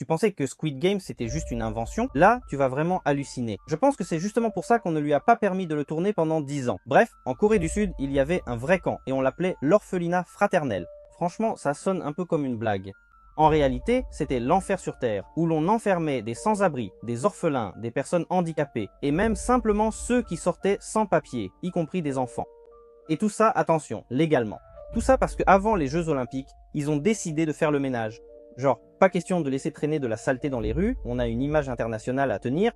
Tu pensais que Squid Game c'était juste une invention, là tu vas vraiment halluciner. Je pense que c'est justement pour ça qu'on ne lui a pas permis de le tourner pendant 10 ans. Bref, en Corée du Sud, il y avait un vrai camp et on l'appelait l'orphelinat fraternel. Franchement, ça sonne un peu comme une blague. En réalité, c'était l'enfer sur Terre, où l'on enfermait des sans-abri, des orphelins, des personnes handicapées, et même simplement ceux qui sortaient sans papier, y compris des enfants. Et tout ça, attention, légalement. Tout ça parce qu'avant les Jeux Olympiques, ils ont décidé de faire le ménage. Genre, pas question de laisser traîner de la saleté dans les rues, on a une image internationale à tenir.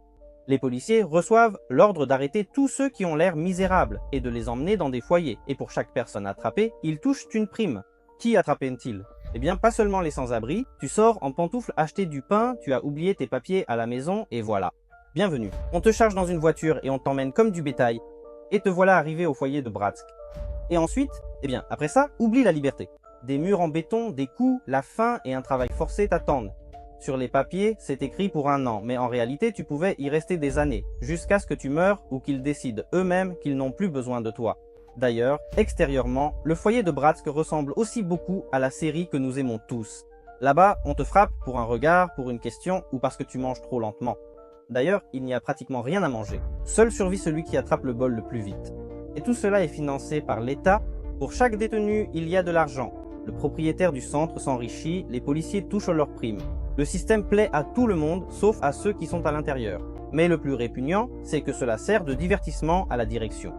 Les policiers reçoivent l'ordre d'arrêter tous ceux qui ont l'air misérables et de les emmener dans des foyers. Et pour chaque personne attrapée, ils touchent une prime. Qui attrapent-ils? Eh bien, pas seulement les sans-abri, tu sors en pantoufles acheter du pain, tu as oublié tes papiers à la maison, et voilà. Bienvenue. On te charge dans une voiture et on t'emmène comme du bétail, et te voilà arrivé au foyer de Bratsk. Et ensuite, eh bien, après ça, oublie la liberté. Des murs en béton, des coups, la faim et un travail forcé t'attendent. Sur les papiers, c'est écrit pour 1 an, mais en réalité, tu pouvais y rester des années, jusqu'à ce que tu meurs ou qu'ils décident eux-mêmes qu'ils n'ont plus besoin de toi. D'ailleurs, extérieurement, le foyer de Bratsk ressemble aussi beaucoup à la série que nous aimons tous. Là-bas, on te frappe pour un regard, pour une question ou parce que tu manges trop lentement. D'ailleurs, il n'y a pratiquement rien à manger. Seul survit celui qui attrape le bol le plus vite. Et tout cela est financé par l'État. Pour chaque détenu, il y a de l'argent. Le propriétaire du centre s'enrichit, les policiers touchent leurs primes. Le système plaît à tout le monde, sauf à ceux qui sont à l'intérieur. Mais le plus répugnant, c'est que cela sert de divertissement à la direction.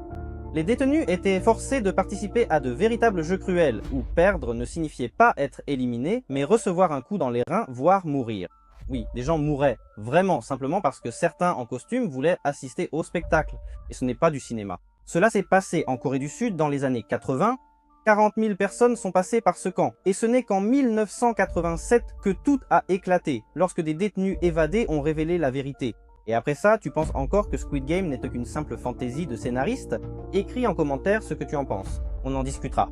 Les détenus étaient forcés de participer à de véritables jeux cruels, où perdre ne signifiait pas être éliminé, mais recevoir un coup dans les reins, voire mourir. Oui, des gens mouraient, vraiment, simplement parce que certains en costume voulaient assister au spectacle, et ce n'est pas du cinéma. Cela s'est passé en Corée du Sud dans les années 80, 40 000 personnes sont passées par ce camp, et ce n'est qu'en 1987 que tout a éclaté, lorsque des détenus évadés ont révélé la vérité. Et après ça, tu penses encore que Squid Game n'est qu'une simple fantaisie de scénariste? Écris en commentaire ce que tu en penses, on en discutera.